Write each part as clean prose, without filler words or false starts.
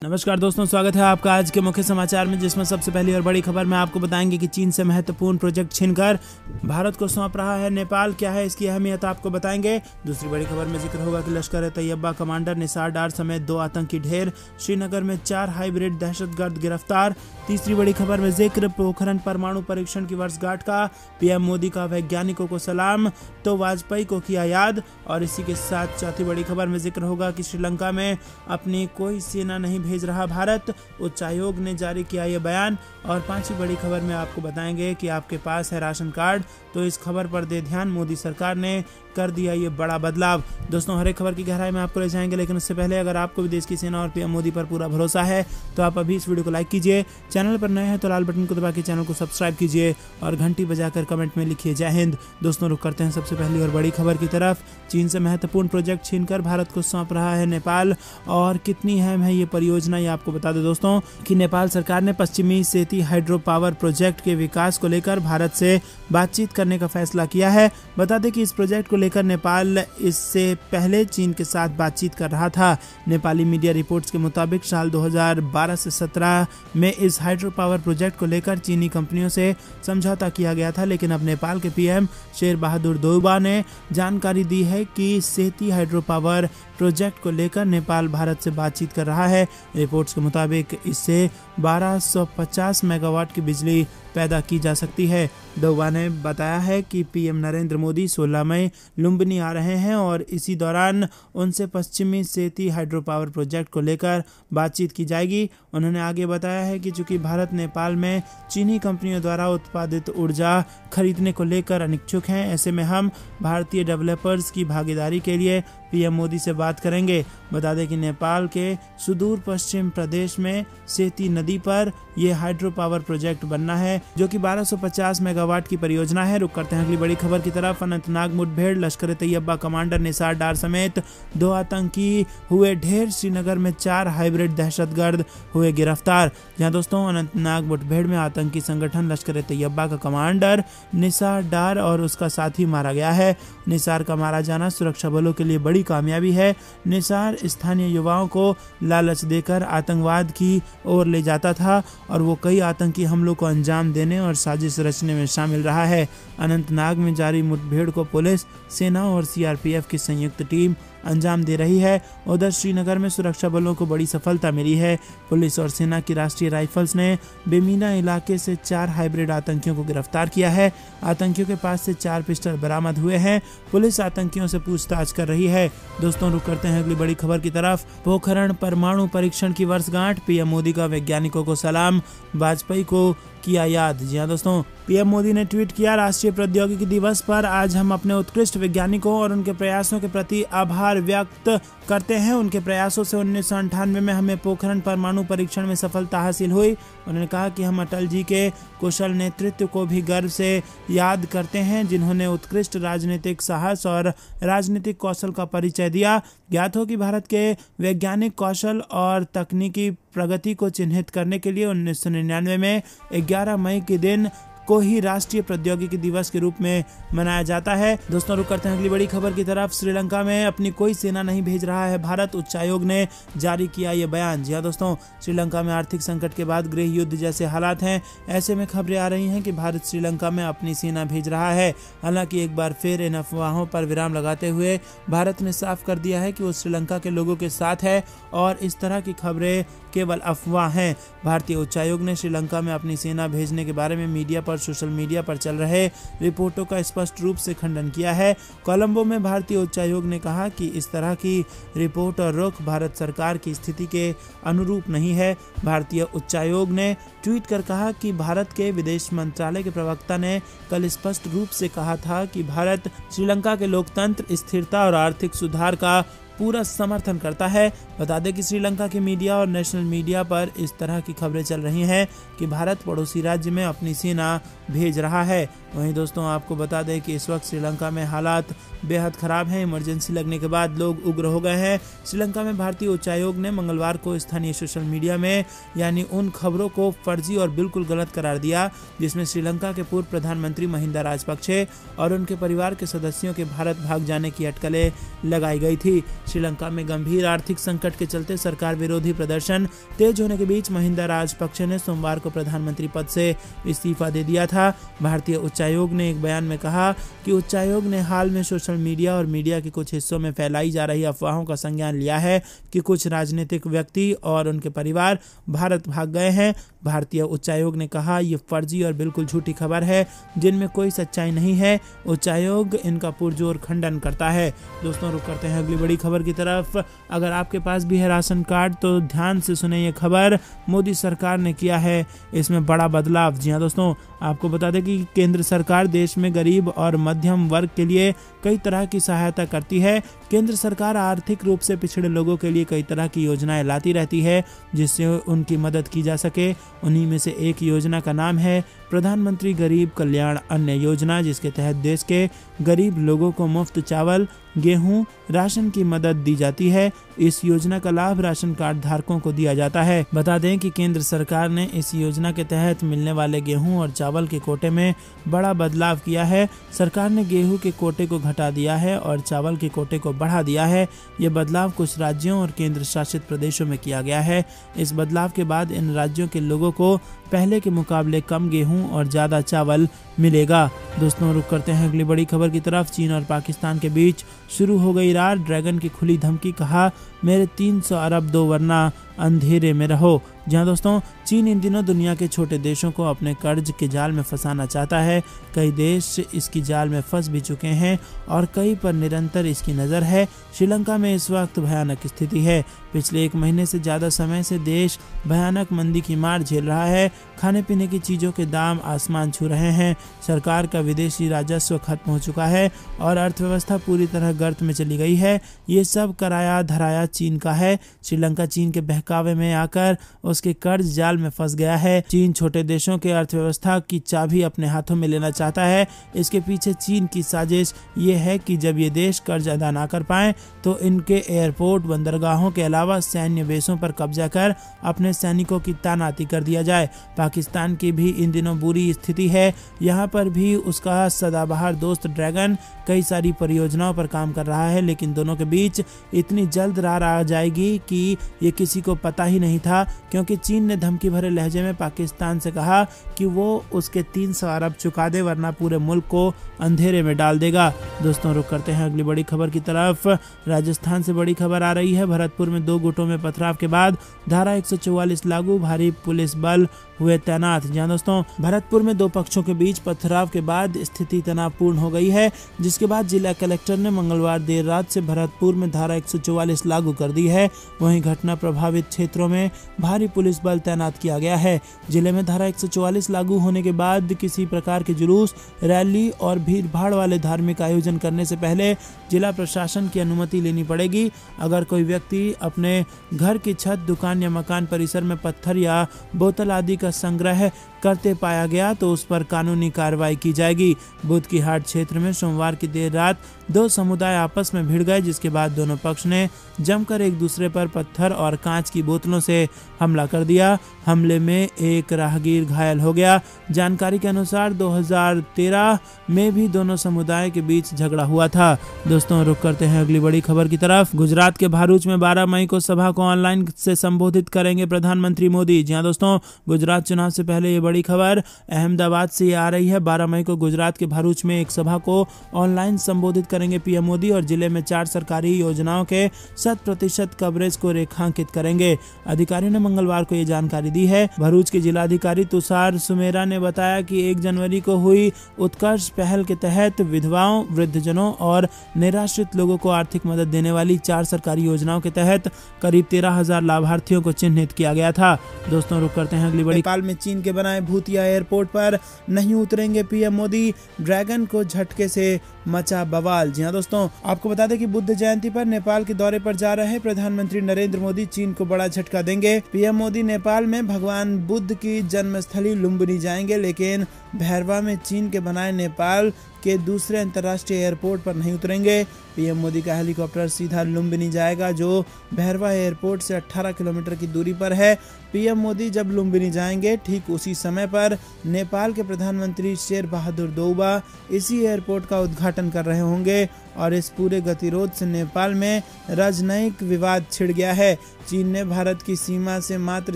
नमस्कार दोस्तों, स्वागत है आपका आज के मुख्य समाचार में, जिसमें सबसे पहली और बड़ी खबर में आपको बताएंगे कि चीन से महत्वपूर्ण प्रोजेक्ट छीनकर भारत को सौंप रहा है नेपाल। क्या है इसकी अहमियत आपको बताएंगे। दूसरी बड़ी खबर में जिक्र होगा कि लश्कर ए तैयबा कमांडर निसार डार समेत 2 आतंकी ढेर, श्रीनगर में 4 हाइब्रिड दहशतगर्द गिरफ्तार। तीसरी बड़ी खबर में जिक्र पोखरण परमाणु परीक्षण की वर्षगांठ का, पीएम मोदी का वैज्ञानिकों को सलाम तो वाजपेयी को किया याद। और इसी के साथ चौथी बड़ी खबर में जिक्र होगा कि श्रीलंका में अपनी कोई सेना नहीं भेज रहा भारत, उच्चायोग ने जारी किया ये बयान। और पांचवी बड़ी खबर में आपको बताएंगे कि आपके पास है राशन कार्ड तो इस खबर पर दे ध्यान, मोदी सरकार ने कर दिया ये बड़ा बदलाव। दोस्तों, हर एक खबर की गहराई में आपको ले जाएंगे, लेकिन उससे पहले अगर आपको भी देश की सेना और पीएम मोदी पर पूरा भरोसा है तो आप अभी इस वीडियो को लाइक कीजिए। चैनल पर नए हैं तो लाल बटन को दबा के चैनल को सब्सक्राइब कीजिए और घंटी बजाकर कमेंट में लिखिए जय हिंद। दोस्तों, रुक करते हैं सबसे पहली और बड़ी खबर की तरफ। चीन से महत्वपूर्ण प्रोजेक्ट छीनकर भारत को सौंप रहा है नेपाल, और कितनी अहम है ये परियोजना ये आपको बता दें दोस्तों कि नेपाल सरकार ने पश्चिमी सेती हाइड्रो पावर प्रोजेक्ट के विकास को लेकर भारत से बातचीत करने का फैसला किया है। बता दें कि इस प्रोजेक्ट को लेकर नेपाल इससे पहले चीन के साथ बातचीत कर रहा था। नेपाली मीडिया रिपोर्ट्स के मुताबिक साल 2012 से 17 में इस हाइड्रो पावर प्रोजेक्ट को लेकर चीनी कंपनियों से समझौता किया गया था, लेकिन अब नेपाल के पीएम शेर बहादुर देउबा ने जानकारी दी है कि सेती हाइड्रो पावर प्रोजेक्ट को लेकर नेपाल भारत से बातचीत कर रहा है। रिपोर्ट्स के मुताबिक इससे 1250 मेगावाट की बिजली पैदा की जा सकती है। देउबा ने बताया है कि पीएम नरेंद्र मोदी 16 मई लुम्बिनी आ रहे हैं और इसी दौरान उनसे पश्चिमी सेती हाइड्रो पावर प्रोजेक्ट को लेकर बातचीत की जाएगी। उन्होंने आगे बताया है कि चूंकि भारत नेपाल में चीनी कंपनियों द्वारा उत्पादित ऊर्जा खरीदने को लेकर अनिच्छुक हैं, ऐसे में हम भारतीय डेवलपर्स की भागीदारी के लिए पीएम मोदी से बात करेंगे। बता दें कि नेपाल के सुदूर पश्चिम प्रदेश में सेती नदी पर यह हाइड्रो पावर प्रोजेक्ट बनना है, जो कि 1250 मेगावाट की परियोजना है। रुक करते हैं अगली बड़ी खबर की तरफ। अनंतनाग मुठभेड़, लश्कर ए तैयबा कमांडर निसार डार समेत 2 आतंकी हुए ढेर, श्रीनगर में 4 हाइब्रिड दहशतगर्द हुए गिरफ्तार। जहां दोस्तों अनंतनाग मुठभेड़ में आतंकी संगठन लश्कर ए तैयबा का कमांडर निसार डार और उसका साथी मारा गया है। निसार का मारा जाना सुरक्षा बलों के लिए बड़ी कामयाबी है। निसार स्थानीय युवाओं को लालच देकर आतंकवाद की ओर ले जाता था और वो कई आतंकी हमलों को अंजाम देने और साजिश रचने में शामिल रहा है। अनंतनाग में जारी मुठभेड़ को पुलिस, सेना और सीआरपीएफ की संयुक्त टीम अंजाम दे रही है। उधर श्रीनगर में सुरक्षा बलों को बड़ी सफलता मिली है। पुलिस और सेना की राष्ट्रीय राइफल्स ने बेमीना इलाके से 4 हाइब्रिड आतंकियों को गिरफ्तार किया है। आतंकियों के पास से 4 पिस्टल बरामद हुए हैं। पुलिस आतंकियों से पूछताछ कर रही है। दोस्तों, रुक करते हैं अगली बड़ी खबर की तरफ। पोखरण परमाणु परीक्षण की वर्षगांठ, पीएम मोदी का वैज्ञानिकों को सलाम, वाजपेयी को किया याद। जी हाँ दोस्तों, पीएम मोदी ने ट्वीट किया, राष्ट्रीय प्रौद्योगिकी दिवस पर आज हम अपने उत्कृष्ट वैज्ञानिकों और उनके प्रयासों के प्रति आभार व्यक्त करते हैं। उनके प्रयासों से 1998 में हमें पोखरण परमाणु परीक्षण में सफलता हासिल हुई। उन्होंने कहा कि हम अटल जी के कुशल नेतृत्व को भी गर्व से याद करते हैं, जिन्होंने उत्कृष्ट राजनीतिक साहस और राजनीतिक कौशल का परिचय दिया। ज्ञात हो कि भारत के वैज्ञानिक कौशल और तकनीकी प्रगति को चिन्हित करने के लिए 1999 में 11 मई के दिन को ही राष्ट्रीय प्रौद्योगिकी दिवस के रूप में मनाया जाता है। दोस्तों, रुक करते हैं अगली बड़ी खबर की तरफ। श्रीलंका में अपनी कोई सेना नहीं भेज रहा है भारत, उच्चायोग ने जारी किया ये बयान। जी हाँ दोस्तों, श्रीलंका में आर्थिक संकट के बाद गृह युद्ध जैसे हालात हैं। ऐसे में खबरें आ रही हैं कि भारत श्रीलंका में अपनी सेना भेज रहा है। हालांकि एक बार फिर इन अफवाहों पर विराम लगाते हुए भारत ने साफ कर दिया है कि वो श्रीलंका के लोगों के साथ है और इस तरह की खबरें केवल अफवाह हैं। भारतीय उच्चायोग ने श्रीलंका में अपनी सेना भेजने के बारे में मीडिया पर, सोशल मीडिया पर चल रहे रिपोर्टों का स्पष्ट रूप से खंडन किया है। कोलंबो में भारतीय उच्चायोग ने कहा कि इस तरह की रिपोर्ट और रुख भारत सरकार की स्थिति के अनुरूप नहीं है। भारतीय उच्चायोग ने ट्वीट कर कहा कि भारत के विदेश मंत्रालय के प्रवक्ता ने कल स्पष्ट रूप से कहा था कि भारत श्रीलंका के लोकतंत्र, स्थिरता और आर्थिक सुधार का पूरा समर्थन करता है। बता दें कि श्रीलंका के मीडिया और नेशनल मीडिया पर इस तरह की खबरें चल रही हैं कि भारत पड़ोसी राज्य में अपनी सेना भेज रहा है। वहीं दोस्तों, आपको बता दें कि इस वक्त श्रीलंका में हालात बेहद खराब हैं। इमरजेंसी लगने के बाद लोग उग्र हो गए हैं। श्रीलंका में भारतीय उच्चायोग ने मंगलवार को स्थानीय सोशल मीडिया में यानी उन खबरों को फर्जी और बिल्कुल गलत करार दिया जिसमें श्रीलंका के पूर्व प्रधानमंत्री महिंदा राजपक्षे और उनके परिवार के सदस्यों के भारत भाग जाने की अटकलें लगाई गई थी। श्रीलंका में गंभीर आर्थिक संकट के चलते सरकार विरोधी प्रदर्शन तेज होने के बीच महिंदा राजपक्षे ने सोमवार को प्रधानमंत्री पद से इस्तीफा दे दिया था। भारतीय उच्चायोग ने एक बयान में कहा कि उच्चायोग ने हाल में सोशल मीडिया और मीडिया के कुछ हिस्सों में फैलाई जा रही अफवाहों का संज्ञान लिया है कि कुछ राजनीतिक व्यक्ति और उनके परिवार भारत भाग गए हैं। भारतीय उच्चायोग ने कहा यह फर्जी और बिल्कुल झूठी खबर है जिनमें कोई सच्चाई नहीं है। उच्चायोग इनका पुरजोर खंडन करता है। दोस्तों रुक करते हैं अगली बड़ी खबर की तरफ। अगर आपके पास भी है राशन कार्ड तो ध्यान से सुने ये खबर मोदी सरकार ने किया है इसमें बड़ा बदलाव। जी हाँ दोस्तों, आपको बता दें कि केंद्र सरकार देश में गरीब और मध्यम वर्ग के लिए कई तरह की सहायता करती है। केंद्र सरकार आर्थिक रूप से पिछड़े लोगों के लिए कई तरह की योजनाएं लाती रहती है जिससे उनकी मदद की जा सके। उन्हीं में से एक योजना का नाम है प्रधानमंत्री गरीब कल्याण अन्न योजना, जिसके तहत देश के गरीब लोगों को मुफ्त चावल, गेहूं, राशन की मदद दी जाती है। इस योजना का लाभ राशन कार्ड धारकों को दिया जाता है। बता दें कि केंद्र सरकार ने इस योजना के तहत मिलने वाले गेहूं और चावल के कोटे में बड़ा बदलाव किया है। सरकार ने गेहूं के कोटे को घटा दिया है और चावल के कोटे को बढ़ा दिया है। ये बदलाव कुछ राज्यों और केंद्र शासित प्रदेशों में किया गया है। इस बदलाव के बाद इन राज्यों के लोगों को पहले के मुकाबले कम गेहूं और ज़्यादा चावल मिलेगा। दोस्तों रुक करते हैं अगली बड़ी खबर की तरफ। चीन और पाकिस्तान के बीच शुरू हो गई रात, ड्रैगन की खुली धमकी, कहा मेरे 300 अरब दो वरना अंधेरे में रहो। जहां दोस्तों चीन इन दिनों दुनिया के छोटे देशों को अपने कर्ज के जाल में फंसाना चाहता है। कई देश इसकी जाल में फंस भी चुके हैं और कई पर निरंतर इसकी नज़र है। श्रीलंका में इस वक्त भयानक स्थिति है। पिछले 1 महीने से ज़्यादा समय से देश भयानक मंदी की मार झेल रहा है। खाने पीने की चीज़ों के दाम आसमान छू रहे हैं। सरकार का विदेशी राजस्व खत्म हो चुका है और अर्थव्यवस्था पूरी तरह गर्त में चली गई है। ये सब कराया धराया चीन का है। श्रीलंका चीन के बहकावे में आकर उसके कर्ज जाल में फंस गया है। चीन छोटे देशों के अर्थव्यवस्था की चाबी अपने हाथों में लेना चाहता है। इसके पीछे चीन की साजिश ये है कि जब ये देश कर्ज अदा ना कर पाए तो इनके एयरपोर्ट, बंदरगाहों के अलावा सैन्य बेसों पर कब्जा कर अपने सैनिकों की तैनाती कर दिया जाए। पाकिस्तान की भी इन दिनों बुरी स्थिति है। यहाँ पर भी उसका सदाबहार दोस्त ड्रैगन कई सारी परियोजनाओं पर काम कर रहा है, लेकिन दोनों के बीच इतनी जल्द रार आ जाएगी कि ये किसी को पता ही नहीं था, क्योंकि चीन ने धमकी भरे लहजे में पाकिस्तान से कहा कि वो उसके 300 अरब चुका दे वरना पूरे मुल्क को अंधेरे में डाल देगा। दोस्तों रुक करते हैं अगली बड़ी खबर की तरफ। राजस्थान से बड़ी खबर आ रही है। भरतपुर में 2 गुटों में पथराव के बाद धारा 144 लागू, भारी पुलिस बल हुए तैनात। जहां दोस्तों भरतपुर में 2 पक्षों के बीच पथराव के बाद स्थिति तनावपूर्ण हो गई है, जिसके बाद जिला कलेक्टर ने मंगलवार देर रात से भरतपुर में धारा 144 लागू कर दी है। वहीं घटना प्रभावित क्षेत्रों में भारी पुलिस बल तैनात किया गया है। जिले में धारा 144 लागू होने के बाद किसी प्रकार के जुलूस, रैली और भीड़ भाड़ वाले धार्मिक आयोजन करने से पहले जिला प्रशासन की अनुमति लेनी पड़ेगी। अगर कोई व्यक्ति अपने घर की छत, दुकान या मकान परिसर में पत्थर या बोतल आदि का संग्रह करते पाया गया तो उस पर कानूनी कार्रवाई की जाएगी। बुध की हाट क्षेत्र में सोमवार की देर रात 2 समुदाय आपस में भिड़ गए, जिसके बाद दोनों पक्ष ने जमकर एक दूसरे पर पत्थर और कांच की बोतलों से हमला कर दिया। हमले में एक राहगीर घायल हो गया। जानकारी के अनुसार 2013 में भी दोनों समुदाय के बीच झगड़ा हुआ था। दोस्तों रुक करते हैं अगली बड़ी खबर की तरफ। गुजरात के भरूच में 12 मई को सभा को ऑनलाइन से संबोधित करेंगे प्रधानमंत्री मोदी। जी हां दोस्तों, गुजरात चुनाव से पहले ये बड़ी खबर अहमदाबाद से आ रही है। 12 मई को गुजरात के भरूच में एक सभा को ऑनलाइन संबोधित करेंगे पीएम मोदी और जिले में 4 सरकारी योजनाओं के 100% कवरेज को रेखांकित करेंगे। अधिकारियों ने मंगलवार को ये जानकारी दी है। भरूच के जिलाधिकारी तुषार सुमेरा ने बताया कि 1 जनवरी को हुई उत्कर्ष पहल के तहत विधवाओं, वृद्धजनों और निराश्रित लोगों को आर्थिक मदद देने वाली 4 सरकारी योजनाओं के तहत करीब 13,000 लाभार्थियों को चिन्हित किया गया था। दोस्तों रुक करते हैं अगली बड़ी। नेपाल में चीन के बनाए भूतिया एयरपोर्ट पर नहीं उतरेंगे पीएम मोदी, ड्रैगन को झटके से मचा बवाल। जी हां दोस्तों, आपको बता दें कि बुद्ध जयंती पर नेपाल के दौरे पर जा रहे प्रधानमंत्री नरेंद्र मोदी चीन को बड़ा झटका देंगे। पीएम मोदी नेपाल में भगवान बुद्ध की जन्मस्थली लुम्बिनी जाएंगे, लेकिन भैरवा में चीन के बनाए नेपाल के दूसरे अंतर्राष्ट्रीय एयरपोर्ट पर नहीं उतरेंगे। पीएम मोदी का हेलीकॉप्टर सीधा लुम्बिनी जाएगा, जो बहरवा एयरपोर्ट से 18 किलोमीटर की दूरी पर है। पीएम मोदी जब लुम्बिनी जाएंगे, ठीक उसी समय पर नेपाल के प्रधानमंत्री शेर बहादुर देउबा इसी एयरपोर्ट का उद्घाटन कर रहे होंगे और इस पूरे गतिरोध से नेपाल में राजनयिक विवाद छिड़ गया है। चीन ने भारत की सीमा से मात्र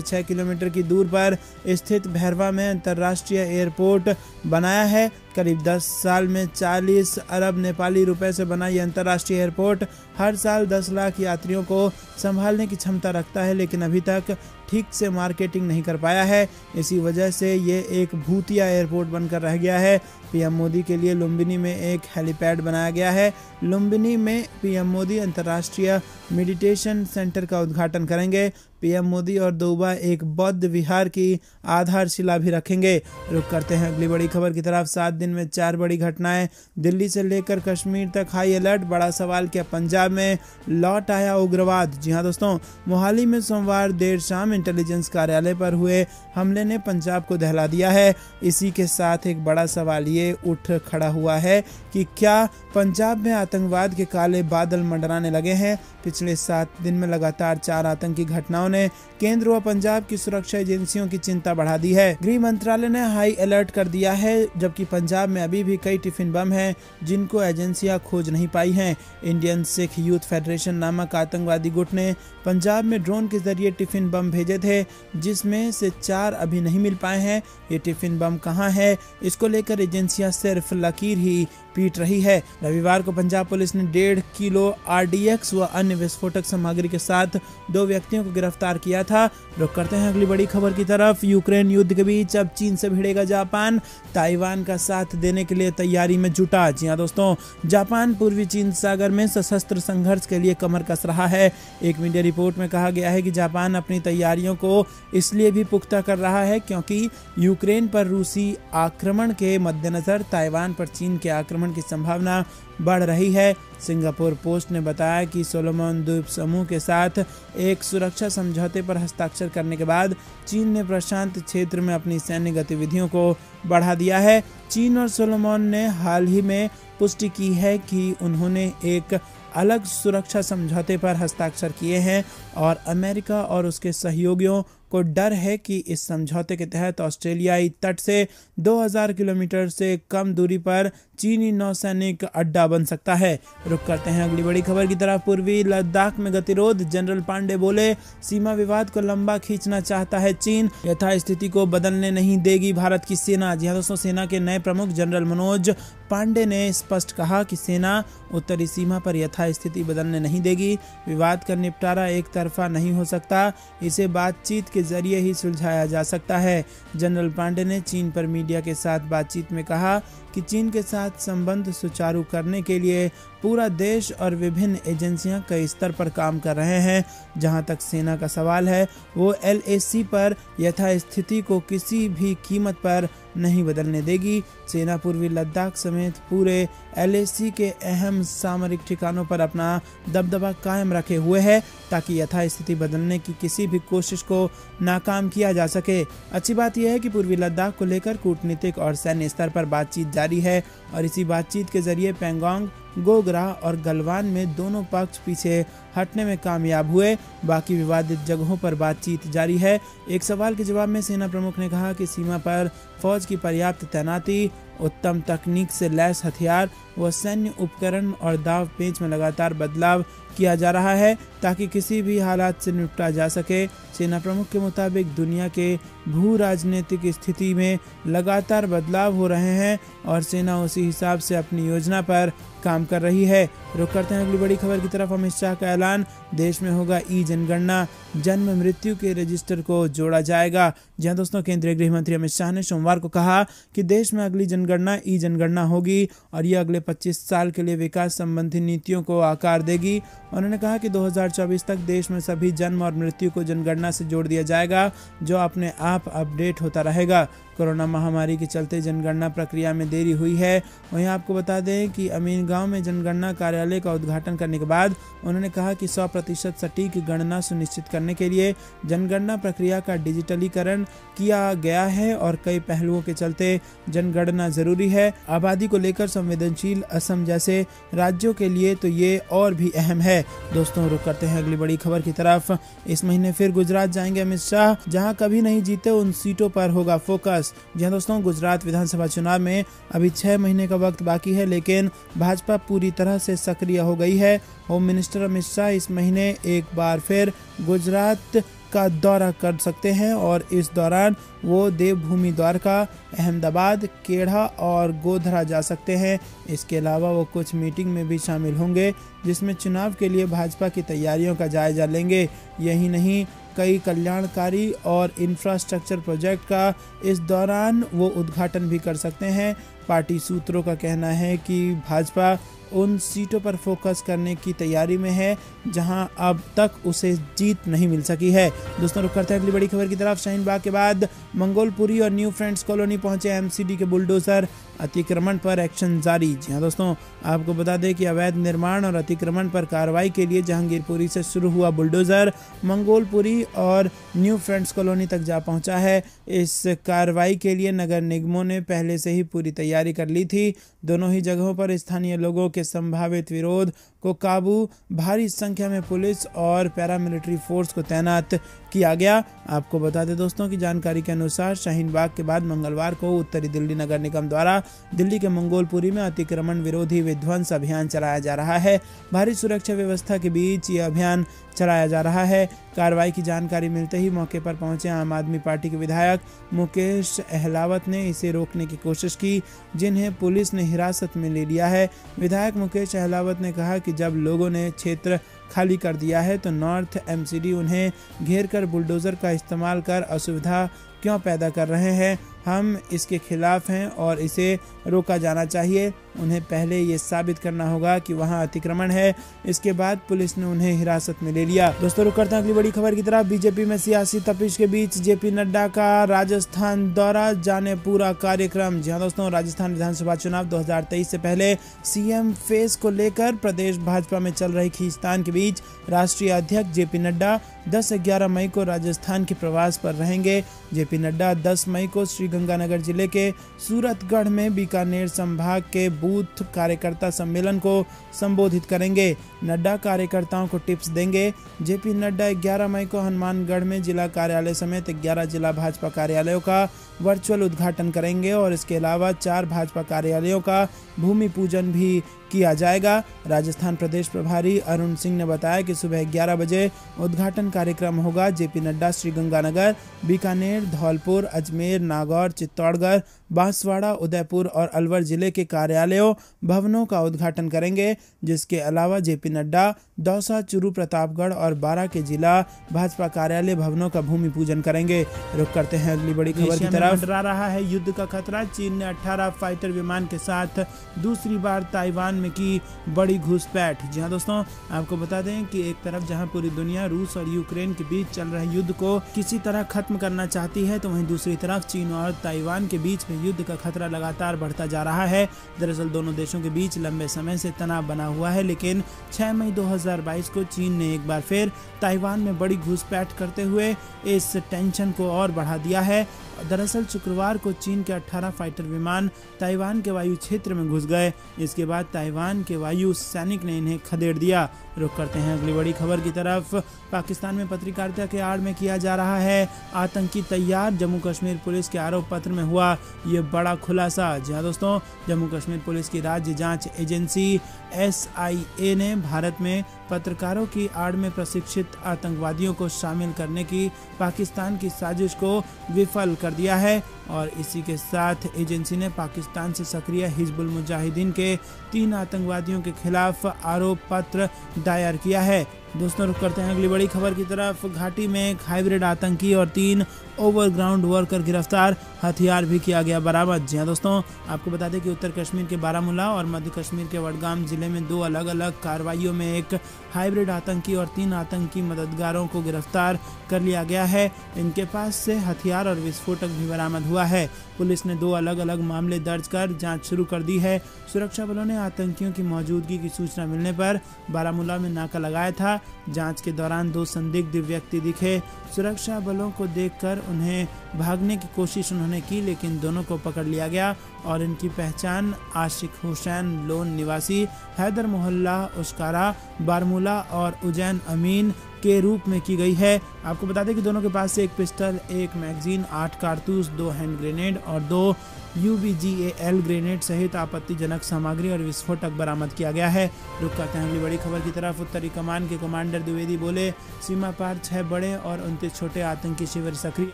6 किलोमीटर की दूर पर स्थित बहरवा में अंतर्राष्ट्रीय एयरपोर्ट बनाया है। करीब 10 साल में 40 अरब नेपाली रुपए से बना यह अंतर्राष्ट्रीय एयरपोर्ट हर साल 10 लाख यात्रियों को संभालने की क्षमता रखता है, लेकिन अभी तक ठीक से मार्केटिंग नहीं कर पाया है। इसी वजह से ये एक भूतिया एयरपोर्ट बनकर रह गया है। पीएम मोदी के लिए लुम्बिनी में एक हेलीपैड बनाया गया है। लुम्बिनी में पीएम मोदी अंतर्राष्ट्रीय मेडिटेशन सेंटर का उद्घाटन करेंगे। पीएम मोदी और देउबा एक बौद्ध विहार की आधारशिला भी रखेंगे। रुक करते हैं अगली बड़ी खबर की तरफ। 7 दिन में 4 बड़ी घटनाएं, दिल्ली से लेकर कश्मीर तक हाई अलर्ट। बड़ा सवाल क्या पंजाब में लौट आया उग्रवाद। जी हां दोस्तों, मोहाली में सोमवार देर शाम इंटेलिजेंस कार्यालय पर हुए हमले ने पंजाब को दहला दिया है। इसी के साथ एक बड़ा सवाल ये उठ खड़ा हुआ है कि क्या पंजाब में आतंकवाद के काले बादल मंडराने लगे हैं। पिछले 7 दिन में लगातार 4 आतंकी घटनाओं ने केंद्र व पंजाब की सुरक्षा एजेंसियों की चिंता बढ़ा दी है। गृह मंत्रालय ने हाई अलर्ट कर दिया है, जबकि पंजाब में अभी भी कई टिफिन बम हैं जिनको एजेंसियां खोज नहीं पाई हैं। इंडियन सिख यूथ फेडरेशन नामक आतंकवादी गुट ने पंजाब में ड्रोन के जरिए टिफिन बम भेजे थे, जिसमें से 4 अभी नहीं मिल पाए हैं। ये टिफिन बम कहां है, इसको लेकर एजेंसियां सिर्फ लकीर ही पीट रही है। रविवार को पंजाब पुलिस ने 1.5 किलो RDX व अन्य विस्फोटक सामग्री के साथ 2 व्यक्तियों को गिरफ्तार किया था। रुक करते हैं अगली बड़ी खबर की तरफ। यूक्रेन युद्ध के बीच अब चीन से भिड़ेगा जापान। ताइवान का साथ देने के लिए तैयारी में जुटा। जी हां दोस्तों, जापान पूर्वी चीन सागर में सशस्त्र संघर्ष के लिए कमर कस रहा है। एक मीडिया रिपोर्ट में कहा गया है कि जापान अपनी तैयारियों को इसलिए भी पुख्ता कर रहा है क्योंकि यूक्रेन पर रूसी आक्रमण के मद्देनजर ताइवान पर चीन के आक्रमण की संभावना बढ़ रही है। सिंगापुर पोस्ट ने बताया कि सोलोमन द्वीप समूह के साथ एक सुरक्षा समझौते पर हस्ताक्षर करने के बाद चीन ने प्रशांत क्षेत्र में अपनी सैन्य गतिविधियों को बढ़ा दिया है। चीन और सोलोमन ने हाल ही में पुष्टि की है कि उन्होंने एक अलग सुरक्षा समझौते पर हस्ताक्षर किए हैं और अमेरिका और उसके सहयोगियों को डर है कि इस समझौते के तहत ऑस्ट्रेलियाई तट से 2000 किलोमीटर से कम दूरी पर चीनी नौसैनिक अड्डा बन सकता है। रुक करते हैं अगली बड़ी खबर की तरफ। पूर्वी लद्दाख में गतिरोध, जनरल पांडे बोले सीमा विवाद को लंबा खींचना चाहता है चीन, यथास्थिति को बदलने नहीं देगी भारत की सेना। जी हां दोस्तों, सेना के नए प्रमुख जनरल मनोज पांडे ने स्पष्ट कहा कि सेना उत्तरी सीमा पर यथास्थिति बदलने नहीं देगी। विवाद का निपटारा एक तरफा नहीं हो सकता, इसे बातचीत के जरिए ही सुलझाया जा सकता है। जनरल पांडे ने चीन पर मीडिया के साथ बातचीत में कहा कि चीन के साथ संबंध सुचारू करने के लिए पूरा देश और विभिन्न एजेंसियां कई स्तर पर काम कर रहे हैं। जहां तक सेना का सवाल है, वो LAC पर यथास्थिति को किसी भी कीमत पर नहीं बदलने देगी। सेना पूर्वी लद्दाख समेत पूरे LAC के अहम सामरिक ठिकानों पर अपना दबदबा कायम रखे हुए है ताकि यथास्थिति बदलने की किसी भी कोशिश को नाकाम किया जा सके। अच्छी बात यह है कि पूर्वी लद्दाख को लेकर कूटनीतिक और सैन्य स्तर पर बातचीत जारी है और इसी बातचीत के जरिए पैंगोंग, गोगरा और गलवान में दोनों पक्ष पीछे हटने में कामयाब हुए। बाकी विवादित जगहों पर बातचीत जारी है। एक सवाल के जवाब में सेना प्रमुख ने कहा कि सीमा पर फौज की पर्याप्त तैनाती, उत्तम तकनीक से लैस हथियार व सैन्य उपकरण और दाव पेच में लगातार बदलाव किया जा रहा है ताकि किसी भी हालात से निपटा जा सके। सेना प्रमुख के मुताबिक दुनिया के भू राजनीतिक स्थिति में लगातार बदलाव हो रहे हैं और सेना उसी हिसाब से अपनी योजना पर काम कर रही है। रुक करते हैं अगली बड़ी खबर की तरफ। अमित शाह का ऐलान, देश में होगा जनगणना, जन्म मृत्यु के रजिस्टर को जोड़ा जाएगा। जहां दोस्तों, केंद्रीय गृह मंत्री अमित शाह ने सोमवार को कहा कि देश में अगली जनगणना जनगणना होगी और यह अगले 25 साल के लिए विकास संबंधी नीतियों को आकार देगी। उन्होंने कहा कि 2024 तक देश में सभी जन्म और मृत्यु को जनगणना से जोड़ दिया जाएगा, जो अपने आप अपडेट होता रहेगा। कोरोना महामारी के चलते जनगणना प्रक्रिया में देरी हुई है। वहीं आपको बता दें कि अमीन गांव में जनगणना कार्यालय का उद्घाटन करने के बाद उन्होंने कहा कि 100% सटीक गणना सुनिश्चित करने के लिए जनगणना प्रक्रिया का डिजिटलीकरण किया गया है और कई पहलुओं के चलते जनगणना जरूरी है। आबादी को लेकर संवेदनशील असम जैसे राज्यों के लिए तो ये और भी अहम है। दोस्तों रुक करते हैं अगली बड़ी खबर की तरफ। इस महीने फिर गुजरात जाएंगे अमित शाह, जहां कभी नहीं जीते उन सीटों पर होगा फोकस। जी हां दोस्तों, गुजरात विधानसभा चुनाव में अभी 6 महीने का वक्त बाकी है, लेकिन भाजपा पूरी तरह से सक्रिय हो गई है। होम मिनिस्टर अमित शाह इस महीने एक बार फिर गुजरात का दौरा कर सकते हैं और इस दौरान वो देवभूमि द्वारका, अहमदाबाद, केढ़ा और गोधरा जा सकते हैं। इसके अलावा वो कुछ मीटिंग में भी शामिल होंगे, जिसमें चुनाव के लिए भाजपा की तैयारियों का जायजा लेंगे। यही नहीं, कई कल्याणकारी और इंफ्रास्ट्रक्चर प्रोजेक्ट का इस दौरान वो उद्घाटन भी कर सकते हैं। पार्टी सूत्रों का कहना है कि भाजपा उन सीटों पर फोकस करने की तैयारी में है जहां अब तक उसे जीत नहीं मिल सकी है। दोस्तों रुक करते हैं अगली बड़ी खबर की तरफ। शाहीन बाग के बाद मंगोलपुरी और न्यू फ्रेंड्स कॉलोनी पहुंचे एमसीडी के बुलडोजर, अतिक्रमण पर एक्शन जारी। जी हाँ दोस्तों, आपको बता दें कि अवैध निर्माण और अतिक्रमण पर कार्रवाई के लिए जहांगीरपुरी से शुरू हुआ बुलडोजर मंगोलपुरी और न्यू फ्रेंड्स कॉलोनी तक जा पहुंचा है। इस कार्रवाई के लिए नगर निगमों ने पहले से ही पूरी तैयारी कर ली थी। दोनों ही जगहों पर स्थानीय लोगों के संभावित विरोध को काबू भारी संख्या में पुलिस और पैरामिलिट्री फोर्स को तैनात किया गया। आपको बता दें दोस्तों की जानकारी के अनुसार शाहीन बाग के बाद मंगलवार को उत्तरी दिल्ली नगर निगम द्वारा दिल्ली के मंगोलपुरी में अतिक्रमण विरोधी विध्वंस अभियान चलाया जा रहा है। भारी सुरक्षा व्यवस्था के बीच ये अभियान चलाया जा रहा है। कार्रवाई की जानकारी मिलते ही मौके पर पहुंचे आम आदमी पार्टी के विधायक मुकेश अहलावत ने इसे रोकने की कोशिश की, जिन्हें पुलिस ने हिरासत में ले लिया है। विधायक मुकेश अहलावत ने कहा कि जब लोगों ने क्षेत्र खाली कर दिया है तो नॉर्थ एमसीडी उन्हें घेरकर बुलडोजर का इस्तेमाल कर असुविधा क्यों पैदा कर रहे हैं। हम इसके खिलाफ हैं और इसे रोका जाना चाहिए। उन्हें पहले ये साबित करना होगा कि वहां अतिक्रमण है। इसके बाद पुलिस ने उन्हें हिरासत में ले लिया। दोस्तों रुक करते हैं अगली बड़ी खबर की तरफ। बीजेपी में सियासी तपिश के बीच जेपी नड्डा का राजस्थान दौरा, जाने पूरा कार्यक्रम। जी हाँ दोस्तों, राजस्थान विधानसभा चुनाव 2023 से पहले सीएम फेस को लेकर प्रदेश भाजपा में चल रही खींचतान के बीच राष्ट्रीय अध्यक्ष जेपी नड्डा 10-11 मई को राजस्थान के प्रवास पर रहेंगे। जेपी नड्डा 10 मई को श्रीगंगानगर जिले के सूरतगढ़ में बीकानेर संभाग के बूथ कार्यकर्ता सम्मेलन को संबोधित करेंगे। नड्डा कार्यकर्ताओं को टिप्स देंगे। जेपी नड्डा 11 मई को हनुमानगढ़ में जिला कार्यालय समेत 11 जिला भाजपा कार्यालयों का वर्चुअल उद्घाटन करेंगे और इसके अलावा 4 भाजपा कार्यालयों का भूमि पूजन भी किया जाएगा। राजस्थान प्रदेश प्रभारी अरुण सिंह ने बताया कि सुबह 11 बजे उद्घाटन कार्यक्रम होगा। जेपी नड्डा श्रीगंगानगर, बीकानेर, धौलपुर, अजमेर, नागौर, चित्तौड़गढ़, बांसवाड़ा, उदयपुर और अलवर जिले के कार्यालयों भवनों का उद्घाटन करेंगे। जिसके अलावा जेपी नड्डा दौसा, चूरू, प्रतापगढ़ और बारां के जिला भाजपा कार्यालय भवनों का भूमि पूजन करेंगे। रुक करते हैं अगली बड़ी खबर की तरफ। मंडरा रहा है युद्ध का खतरा। चीन ने 18 फाइटर विमान के साथ दूसरी बार ताइवान में की बड़ी घुसपैठ। जी हाँ दोस्तों, आपको बता दें कि एक तरफ जहां पूरी दुनिया रूस और यूक्रेन के बीच चल रहे युद्ध को किसी तरह खत्म करना चाहती है, तो वहीं दूसरी तरफ चीन और ताइवान के बीच में युद्ध का खतरा लगातार बढ़ता जा रहा है। दरअसल दोनों देशों के बीच लंबे समय से तनाव बना हुआ है, लेकिन 6 मई 2022 को चीन ने एक बार फिर ताइवान में बड़ी घुसपैठ करते हुए इस टेंशन को और बढ़ा दिया है। दरअसल शुक्रवार को चीन के 18 फाइटर विमान ताइवान के वायु क्षेत्र में घुस गए। इसके बाद ताइवान के वायु सैनिक ने इन्हें खदेड़ दिया। रुक करते हैं अगली बड़ी खबर की तरफ। पाकिस्तान में पत्रकारिता के आड़ में किया जा रहा है आतंकी तैयार। जम्मू कश्मीर पुलिस के आरोप पत्र में हुआ ये बड़ा खुलासा। जी हाँ दोस्तों, जम्मू कश्मीर पुलिस की राज्य जांच एजेंसी SIA ने भारत में पत्रकारों की आड़ में प्रशिक्षित आतंकवादियों को शामिल करने की पाकिस्तान की साजिश को विफल कर दिया है और इसी के साथ एजेंसी ने पाकिस्तान से सक्रिय हिजबुल मुजाहिदीन के 3 आतंकवादियों के खिलाफ आरोप पत्र दायर किया है। दोस्तों रुक करते हैं अगली बड़ी खबर की तरफ। घाटी में एक हाइब्रिड आतंकी और 3 ओवरग्राउंड वर्कर गिरफ्तार, हथियार भी किया गया बरामद। जी हाँ दोस्तों, आपको बता दें कि उत्तर कश्मीर के बारामूला और मध्य कश्मीर के वडगाम जिले में 2 अलग अलग कार्रवाइयों में एक हाइब्रिड आतंकी और 3 आतंकी मददगारों को गिरफ्तार कर लिया गया है। इनके पास से हथियार और विस्फोटक भी बरामद हुआ है। पुलिस ने 2 अलग अलग मामले दर्ज कर जांच शुरू कर दी है। सुरक्षा बलों ने आतंकियों की मौजूदगी की सूचना मिलने पर बारामूला में नाका लगाया था। जांच के दौरान 2 संदिग्ध व्यक्ति दिखे। सुरक्षा बलों को देखकर उन्हें भागने की कोशिश उन्होंने की, लेकिन दोनों को पकड़ लिया गया और इनकी पहचान आशिक हुसैन लोन निवासी, हैदर मोहल्ला उस्कारा, बारामूला और उजैन अमीन के रूप में की गई है। आपको बता दें कि दोनों के पास से 1 पिस्टल, 1 मैगजीन, 8 कारतूस, 2 हैंड ग्रेनेड और 2 UBGAL ग्रेनेड सहित आपत्तिजनक सामग्री और विस्फोटक बरामद किया गया है। रुक करते हैं अगली बड़ी खबर की तरफ। उत्तरी कमान के कमांडर द्विवेदी बोले, सीमा पार 6 बड़े और 29 छोटे आतंकी शिविर सक्रिय।